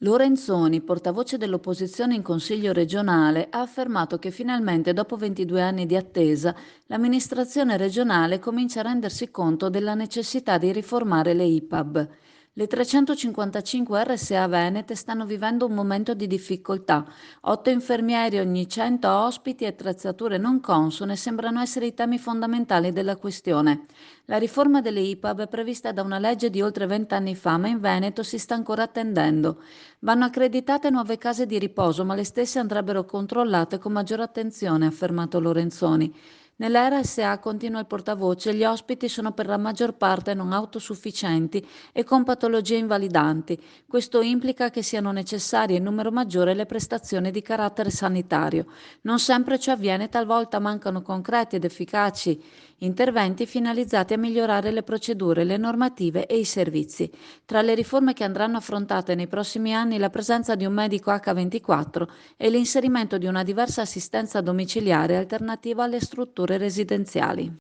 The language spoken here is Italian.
Lorenzoni, portavoce dell'opposizione in Consiglio regionale, ha affermato che finalmente, dopo 22 anni di attesa, l'amministrazione regionale comincia a rendersi conto della necessità di riformare le IPAB. Le 355 RSA venete stanno vivendo un momento di difficoltà. 8 infermieri ogni 100 ospiti e attrezzature non consone sembrano essere i temi fondamentali della questione. La riforma delle IPAB è prevista da una legge di oltre 20 anni fa, ma in Veneto si sta ancora attendendo. Vanno accreditate nuove case di riposo, ma le stesse andrebbero controllate con maggiore attenzione, ha affermato Lorenzoni. Nella RSA, continua il portavoce, gli ospiti sono per la maggior parte non autosufficienti e con patologie invalidanti. Questo implica che siano necessarie in numero maggiore le prestazioni di carattere sanitario. Non sempre ciò avviene, talvolta mancano concreti ed efficaci interventi finalizzati a migliorare le procedure, le normative e i servizi. Tra le riforme che andranno affrontate nei prossimi anni, la presenza di un medico H24 e l'inserimento di una diversa assistenza domiciliare alternativa alle strutture residenziali.